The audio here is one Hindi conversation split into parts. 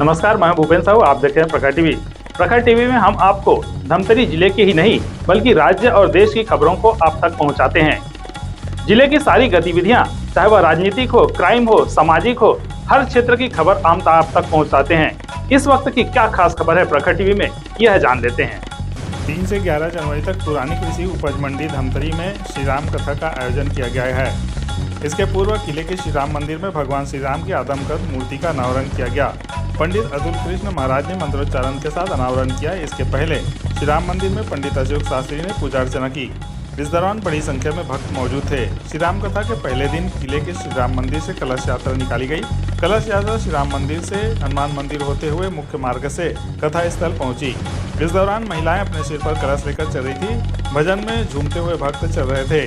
नमस्कार, मैं भूपेन साहू, आप देख रहे हैं प्रखर टीवी। प्रखर टीवी में हम आपको धमतरी जिले के ही नहीं बल्कि राज्य और देश की खबरों को आप तक पहुंचाते हैं। जिले की सारी गतिविधियां, चाहे वह राजनीतिक हो, क्राइम हो, सामाजिक हो, हर क्षेत्र की खबर हम आप तक पहुंचाते हैं। इस वक्त की क्या खास खबर है प्रखर टीवी में, यह जान लेते हैं। 3 से 11 जनवरी तक पुरानी कृषि उपज मंडी धमतरी में श्री राम कथा का आयोजन किया गया है। इसके पूर्व किले के श्री राम मंदिर में भगवान श्री राम की आदमकद मूर्ति का अनावरण किया गया। पंडित अतुल कृष्ण महाराज ने मंत्रोच्चारण के साथ अनावरण किया। इसके पहले श्री राम मंदिर में पंडित अशोक शास्त्री ने पूजा अर्चना की। इस दौरान बड़ी संख्या में भक्त मौजूद थे। श्री राम कथा के पहले दिन किले के श्री राम मंदिर से कलश यात्रा निकाली गई। कलश यात्रा श्री राम मंदिर से हनुमान मंदिर होते हुए मुख्य मार्ग से कथा स्थल पहुंची। इस दौरान महिलाएं अपने सिर पर कलश लेकर चल रही थी। भजन में झूमते हुए भक्त चल रहे थे।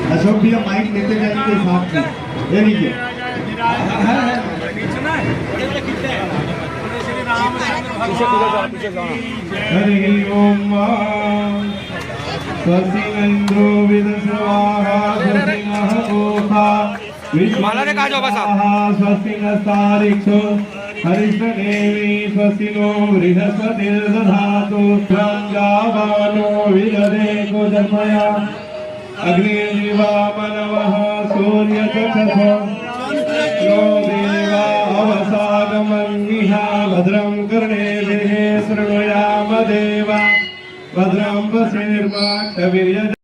अशोक भैया माइक लेते जाएंगे साथ में, ये लीजिए। हरि ओम स्वस्तिन्द्रो विदस्वाहा स्वस्तिनः गोता स्वस्ति नस्तारिक्षो हरिष्ठदेवी स्वस्ति नो बृहस्पतिर्दधातु जावानो विदधे गोधर्मया अग्निर्जीवा मनवः सूर्यचक्षुषो यो देवा अवसागमन्निहा भद्रं कर्णेभिः शृणुयाम देवा भद्रं पश्येर्माक्षभिर्यजत्राः।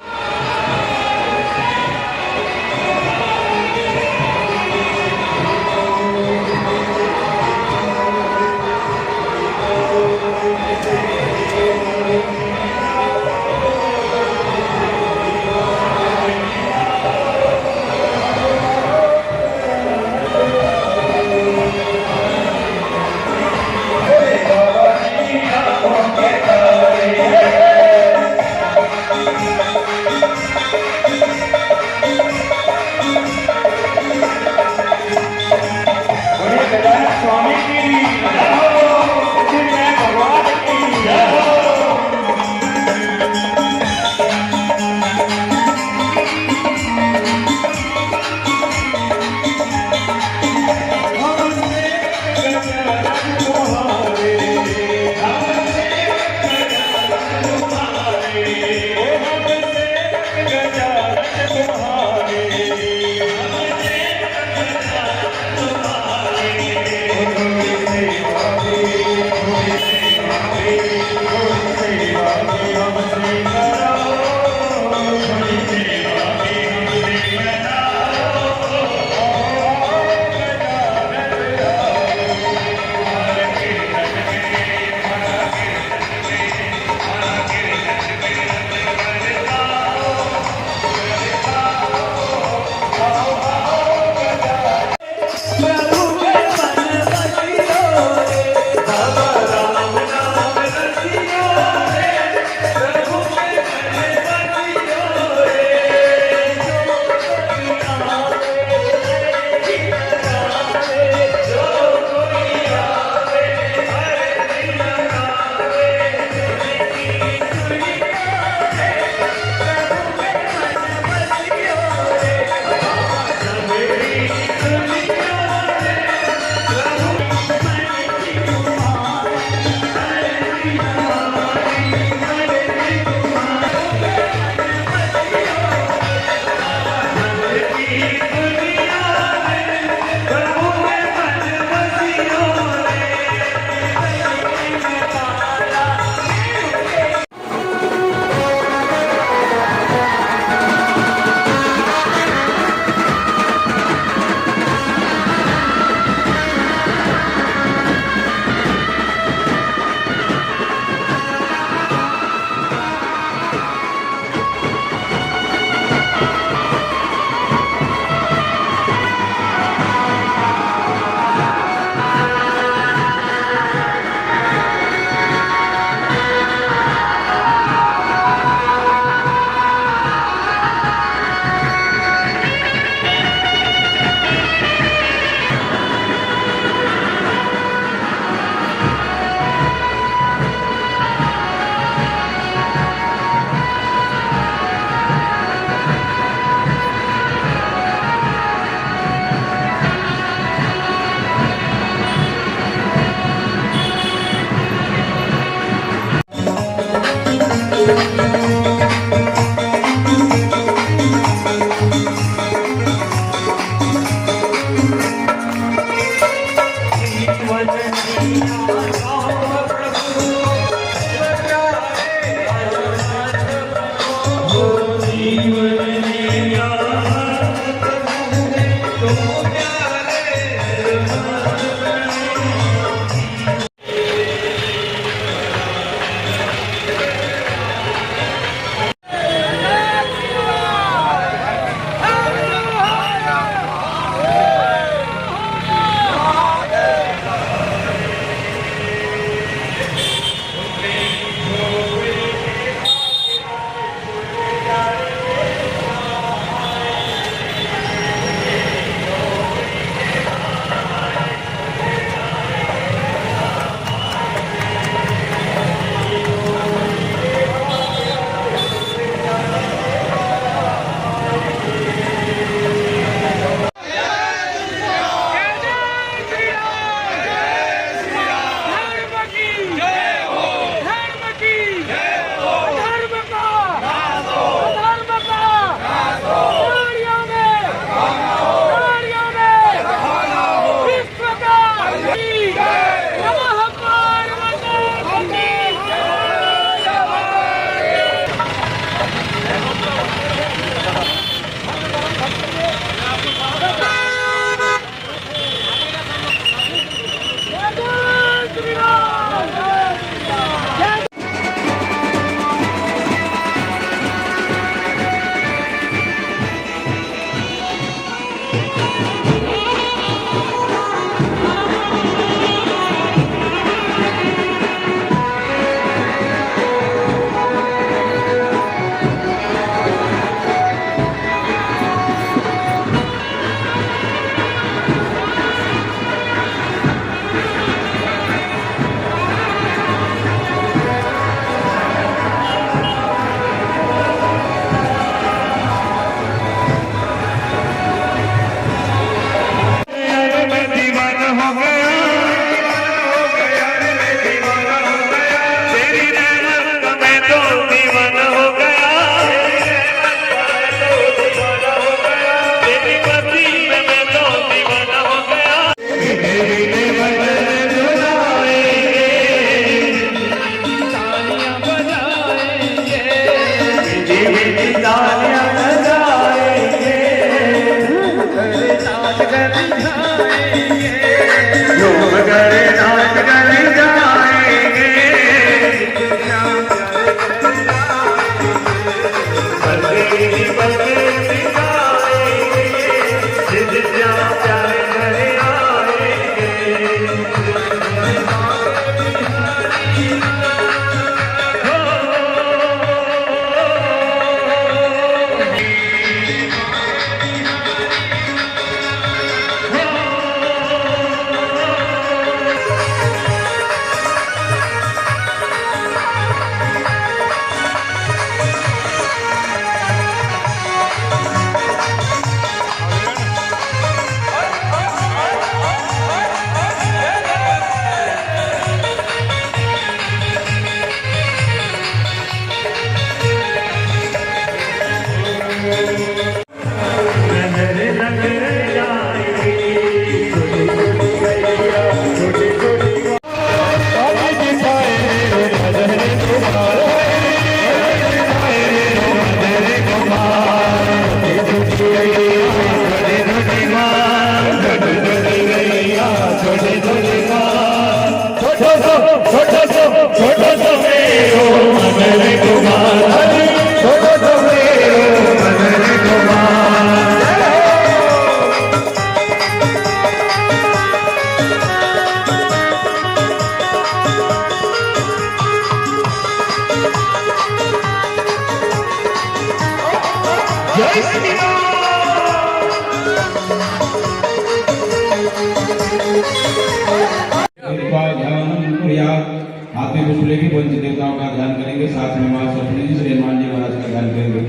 हाथ में पुष्प लेके पंच देवताओं का ध्यान करेंगे, साथ में मां सरस्वती जी श्री हनुमान जी महाराज का ध्यान करेंगे।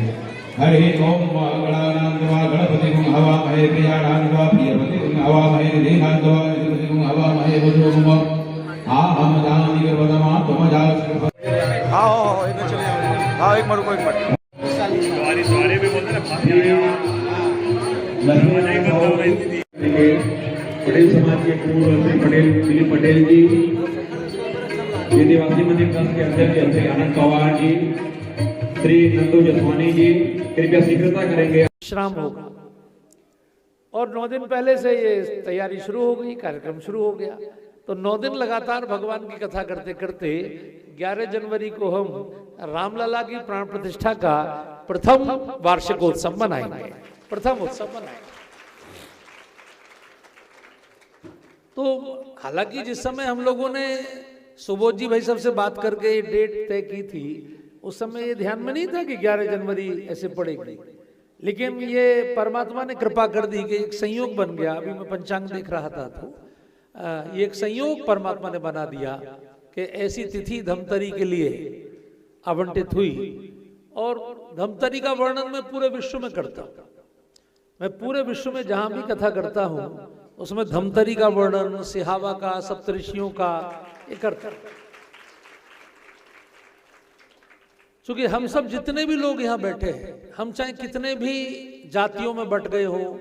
हरि ओम गणानां गणपति हवामहे प्रियाणां प्रियपति हवामहे निधीनां हवामहे वसुम आहम जानि गर्भदमा त्वमजा एक मिनट सवारी भी बोलते ना पटेल समाज के पूर्व श्री पटेल दिलीप पटेल जी, निवासी मंदिर ट्रस्ट के अध्यक्ष आनंद पवार जी, श्री नंदू जसवानी जी कृपया शीघ्रता करेंगे। विश्राम होगा और 9 दिन पहले से ये तैयारी शुरू हो गई, कार्यक्रम शुरू हो गया। तो 9 दिन लगातार भगवान की कथा करते करते 11 जनवरी को हम रामलला की प्राण प्रतिष्ठा का प्रथम वार्षिकोत्सव मनाएंगे, प्रथम उत्सव मनाएंगे। तो हालांकि जिस समय हम लोगों ने सुबोध जी भाई साहब से बात करके ये डेट तय की थी, उस समय ये ध्यान में नहीं था कि 11 जनवरी ऐसे पड़ेगी, लेकिन ये परमात्मा ने कृपा कर दी कि एक संयोग बन गया। अभी मैं पंचांग देख रहा था तो ये एक संयोग परमात्मा ने बना दिया कि ऐसी तिथि धमतरी के लिए आवंटित हुई। और धमतरी का वर्णन मैं पूरे विश्व में करता हूँ, मैं पूरे विश्व में जहां भी कथा करता हूं उसमें धमतरी का वर्णन, सिहावा का, सप्तऋषियों का ये करता हूं। क्योंकि हम सब जितने भी लोग यहाँ बैठे हैं, हम चाहे कितने भी जातियों में बट गए हों,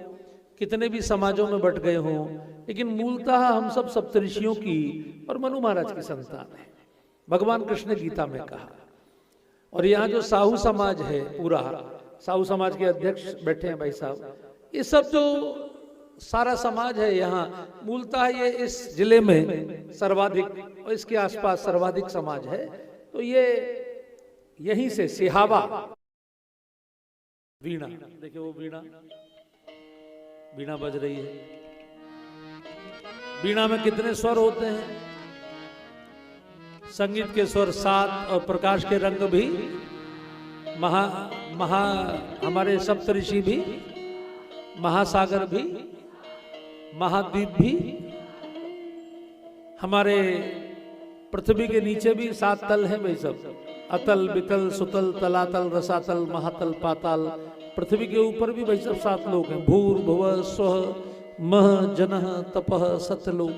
कितने भी समाजों में बट गए हों, लेकिन मूलतः हम सब सप्तऋषियों की और मनु महाराज की संतान है। भगवान कृष्ण ने गीता में कहा। और यहाँ जो साहू समाज है, पूरा साहू समाज के अध्यक्ष बैठे हैं भाई साहब, ये सब जो सारा समाज है यहाँ, मूलतः ये इस जिले में सर्वाधिक और इसके आसपास सर्वाधिक समाज है। तो ये यहीं से सिहावा, वीणा देखिए, वो वीणा बज रही है। वीणा में कितने स्वर होते हैं? संगीत के स्वर 7 और प्रकाश के रंग भी, हमारे सप्तऋषि भी, महासागर भी, महाद्वीप भी, हमारे पृथ्वी के नीचे भी 7 तल हैं भाई सब, अतल, बितल, सुतल, तलातल, रसातल, महातल, पाताल। पृथ्वी के ऊपर भी भाई सब 7 लोग हैं, भूर भुव स्वः मह जनः तपः सत्यलोक।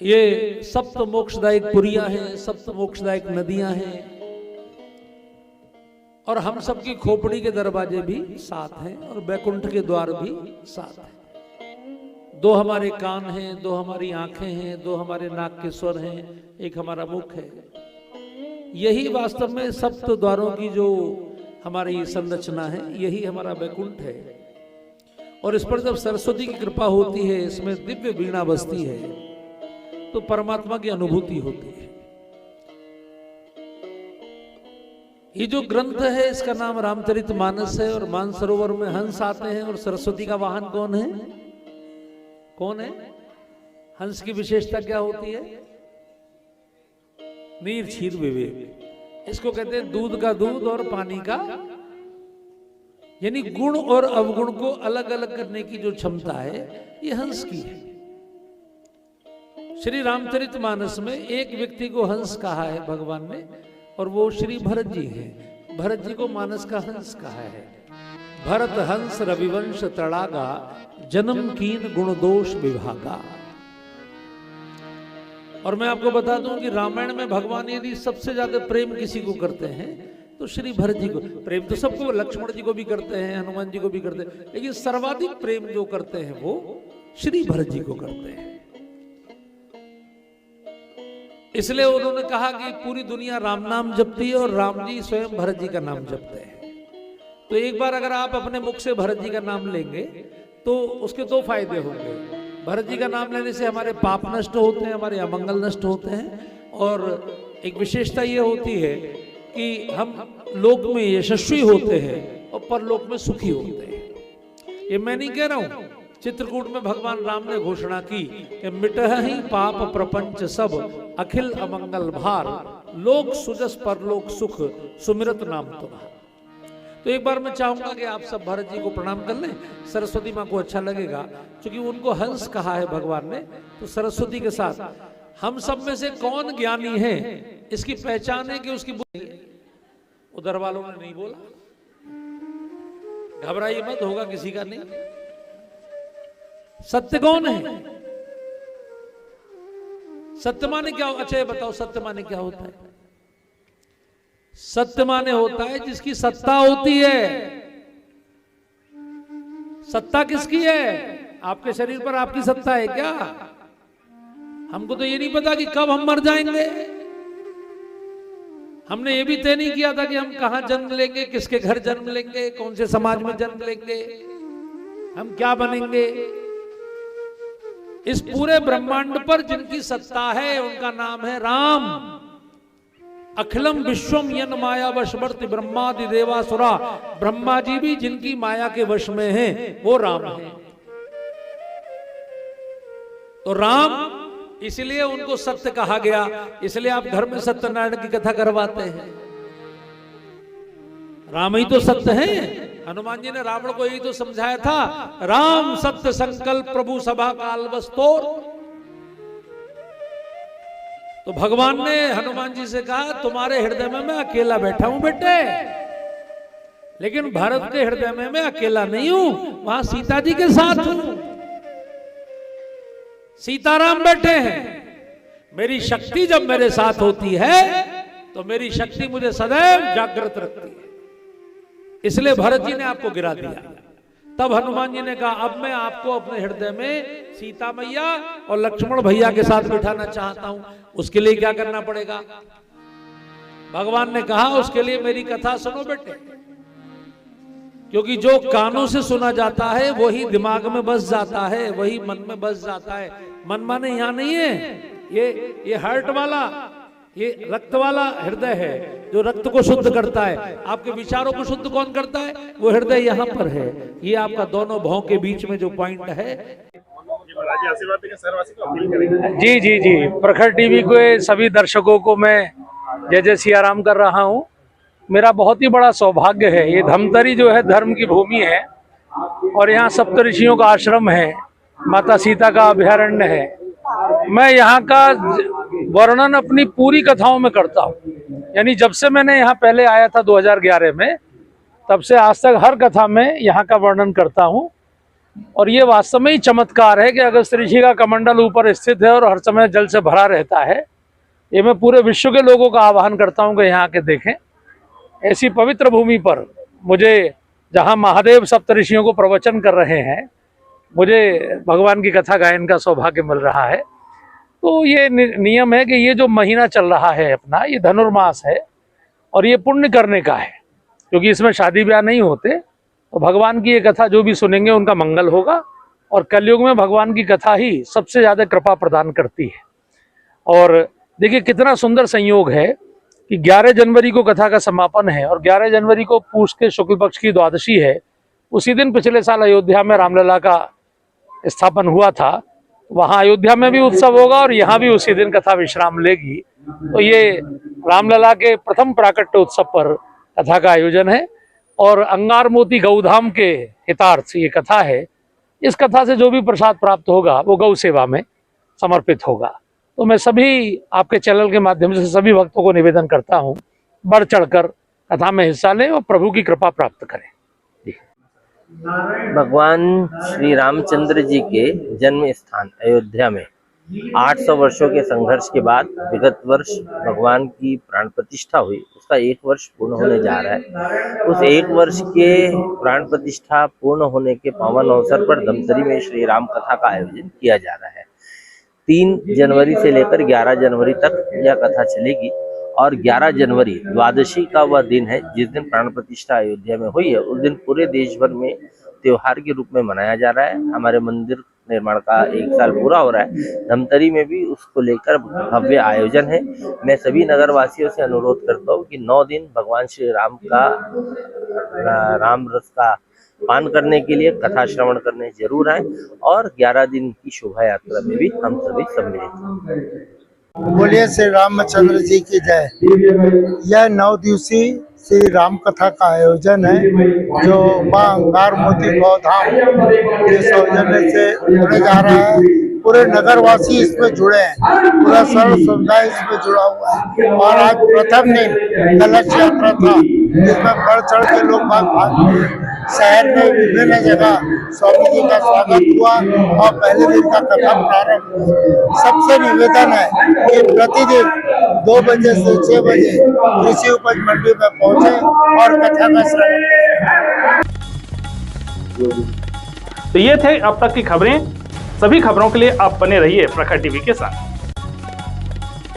ये सप्त मोक्षदायक पुरियां हैं, सप्त मोक्षदायक नदियां हैं। और हम सबकी खोपड़ी के दरवाजे भी 7 हैं और बैकुंठ के द्वार भी 7 हैं। 2 हमारे कान हैं, 2 हमारी आंखें हैं, 2 हमारे नाक के स्वर हैं, एक हमारा मुख है। यही वास्तव में सप्त द्वारों की जो हमारी संरचना है, यही हमारा बैकुंठ है। और इस पर जब सरस्वती की कृपा होती है, इसमें दिव्य वीणा बजती है, तो परमात्मा की अनुभूति होती है। ये जो ग्रंथ है इसका नाम रामचरितमानस है। और मानसरोवर में हंस आते हैं। और सरस्वती का वाहन कौन है? कौन है? हंस की विशेषता क्या होती है? नीर क्षीर विवेक। इसको कहते हैं दूध का दूध और पानी का, यानी गुण और अवगुण को अलग अलग करने की जो क्षमता है, ये हंस की है। श्री रामचरितमानस में एक व्यक्ति को हंस कहा है भगवान ने, और वो श्री भरत जी हैं। भरत जी को मानस का हंस कहा है। भरत हंस रविवंश तड़ागा, जन्म कीन गुण दोष विभागा। और मैं आपको बता दूं कि रामायण में भगवान यदि सबसे ज्यादा प्रेम किसी को करते हैं तो श्री भरत जी को। प्रेम तो सबको, लक्ष्मण जी को भी करते हैं, हनुमान जी को भी करते हैं, लेकिन सर्वाधिक प्रेम जो करते हैं वो श्री भरत जी को करते हैं। इसलिए उन्होंने कहा कि पूरी दुनिया राम नाम जपती है और राम जी स्वयं भरत जी का नाम जपते हैं। तो एक बार अगर आप अपने मुख से भरत जी का नाम लेंगे तो उसके 2 फायदे होंगे। भरत जी का नाम लेने से हमारे पाप नष्ट होते हैं, हमारे अमंगल नष्ट होते हैं। और एक विशेषता ये होती है कि हम लोक में यशस्वी होते हैं और परलोक में सुखी होते हैं। ये मैं नहीं कह रहा हूं, चित्रकूट में भगवान राम ने घोषणा की कि मिटह ही पाप प्रपंच सब, अखिल अमंगल भार, लोक सुजस परलोक सुख, सुमिरत नाम तुम्हारा। तो एक बार मैं चाहूंगा कि आप सब भरत जी को प्रणाम कर लें। सरस्वती माँ को अच्छा लगेगा, क्योंकि उनको हंस कहा है भगवान ने। तो सरस्वती के साथ हम सब में से कौन ज्ञानी है, इसकी पहचान है कि उसकी बुद्धि। उधर वालों ने नहीं बोला, घबराइए मत, होगा किसी का नहीं। सत्य कौन है? सत्य माने क्या? अच्छा ये बताओ, सत्य माने क्या होता है? सत्य माने होता है जिसकी सत्ता होती है। सत्ता किसकी है? आपके शरीर पर आपकी सत्ता है क्या? हमको तो ये नहीं पता कि कब हम मर जाएंगे। हमने ये भी तय नहीं किया था कि हम कहाँ जन्म लेंगे, किसके घर जन्म लेंगे, कौन से समाज में जन्म लेंगे, हम क्या बनेंगे। इस पूरे ब्रह्मांड पर जिनकी सत्ता है उनका नाम है राम। अखिलम विश्वम यन माया वशवर्ति ब्रह्मादि देवासुरा, ब्रह्मा जी भी जिनकी माया के वश में हैं वो राम है। तो राम इसलिए उनको सत्य कहा गया, इसलिए आप घर में सत्यनारायण की कथा करवाते हैं। राम ही तो सत्य है। हनुमान जी ने रावण को यही तो समझाया था, राम सत्य संकल्प प्रभु सभा काल वस्तोर। तो भगवान ने हनुमान जी से कहा, तुम्हारे हृदय में मैं अकेला बैठा हूं बेटे, लेकिन भारत के हृदय में मैं अकेला नहीं हूं, वहां सीता जी के साथ हूं। सीताराम बैठे हैं। मेरी शक्ति जब मेरे साथ होती है तो मेरी शक्ति मुझे सदैव जागृत रखती है। इसलिए भरत जी ने आपको गिरा दिया। तब हनुमान जी ने कहा, अब मैं आपको अपने हृदय में सीता मैया और लक्ष्मण भैया के साथ बिठाना चाहता हूं। उसके लिए क्या करना पड़ेगा? भगवान ने कहा, उसके लिए मेरी कथा सुनो बेटे, क्योंकि जो कानों से सुना जाता है वही दिमाग में बस जाता है, वही मन में बस जाता है। मन माने यहाँ नहीं है, ये हार्ट वाला, ये रक्त वाला हृदय है जो रक्त को शुद्ध करता है। आपके विचारों को शुद्ध कौन करता है? वो हृदय यहाँ पर है। ये आपका दोनों भौं के बीच में जो पॉइंट है। जी जी जी, प्रखर टीवी के सभी दर्शकों को मैं जय जय सियाराम कर रहा हूँ। मेरा बहुत ही बड़ा सौभाग्य है। ये धमतरी जो है धर्म की भूमि है और यहाँ सप्तऋषियों का आश्रम है, माता सीता का अभयारण्य है। मैं यहाँ का वर्णन अपनी पूरी कथाओं में करता हूँ। यानी जब से मैंने यहाँ पहले आया था 2011 में, तब से आज तक हर कथा में यहाँ का वर्णन करता हूँ। और ये वास्तव में ही चमत्कार है कि अगस्त्य ऋषि का कमंडल ऊपर स्थित है और हर समय जल से भरा रहता है। ये मैं पूरे विश्व के लोगों का आह्वान करता हूँ कि यहाँ के देखें। ऐसी पवित्र भूमि पर मुझे, जहाँ महादेव सप्तऋषियों को प्रवचन कर रहे हैं, मुझे भगवान की कथा गायन का सौभाग्य मिल रहा है। तो ये नियम है कि ये जो महीना चल रहा है अपना, ये धनुर्मास है और ये पुण्य करने का है, क्योंकि इसमें शादी ब्याह नहीं होते। तो भगवान की ये कथा जो भी सुनेंगे उनका मंगल होगा। और कलयुग में भगवान की कथा ही सबसे ज़्यादा कृपा प्रदान करती है। और देखिए कितना सुंदर संयोग है कि 11 जनवरी को कथा का समापन है और 11 जनवरी को पूष के शुक्ल पक्ष की द्वादशी है। उसी दिन पिछले साल अयोध्या में रामलला का स्थापन हुआ था। वहाँ अयोध्या में भी उत्सव होगा और यहाँ भी उसी दिन कथा विश्राम लेगी। तो ये रामलला के प्रथम प्राकट्य उत्सव पर कथा का आयोजन है और अंगार मोती गौधाम के हितार्थ ये कथा है। इस कथा से जो भी प्रसाद प्राप्त होगा वो गौ सेवा में समर्पित होगा। तो मैं सभी आपके चैनल के माध्यम से सभी भक्तों को निवेदन करता हूँ, बढ़ चढ़कर कथा में हिस्सा लें और प्रभु की कृपा प्राप्त करें। भगवान श्री रामचंद्र जी के जन्म स्थान अयोध्या में 800 वर्षों के संघर्ष के बाद विगत वर्ष भगवान की प्राण प्रतिष्ठा हुई। उसका 1 वर्ष पूर्ण होने जा रहा है। उस 1 वर्ष के प्राण प्रतिष्ठा पूर्ण होने के पावन अवसर पर धमतरी में श्री राम कथा का आयोजन किया जा रहा है। 3 जनवरी से लेकर 11 जनवरी तक यह कथा चलेगी और 11 जनवरी द्वादशी का वह दिन है जिस दिन प्राण प्रतिष्ठा अयोध्या में हुई है। उस दिन पूरे देश भर में त्योहार के रूप में मनाया जा रहा है। हमारे मंदिर निर्माण का 1 साल पूरा हो रहा है। धमतरी में भी उसको लेकर भव्य आयोजन है। मैं सभी नगरवासियों से अनुरोध करता हूँ कि 9 दिन भगवान श्री राम का राम रस का पान करने के लिए कथा श्रवण करने जरूर आए और 11 दिन की शोभा यात्रा में भी हम सभी सम्मिलित हैं। बोलिए श्री रामचंद्र जी की जय। यह 9 दिवसीय श्री राम कथा का आयोजन है जो मां अंगार मोती गौधाम के सौजन्य से होने जा रहा है। पूरे नगरवासी इसमें जुड़े हैं, पूरा सर्व समुदाय इसमें जुड़ा हुआ है। और आज प्रथम दिन कलश यात्रा था जिसमें बढ़ चढ़ के लोग भाग शहर में विभिन्न जगह स्वामी जी का स्वागत हुआ और पहले दिन का कथा प्रारंभ हुआ। सबसे निवेदन है कि प्रतिदिन 2 बजे से 6 बजे कृषि उपज मंडी में पहुंचे और कथा का श्रवण करें। तो ये थे अब तक की खबरें। सभी खबरों के लिए आप बने रहिए प्रखर टीवी के साथ।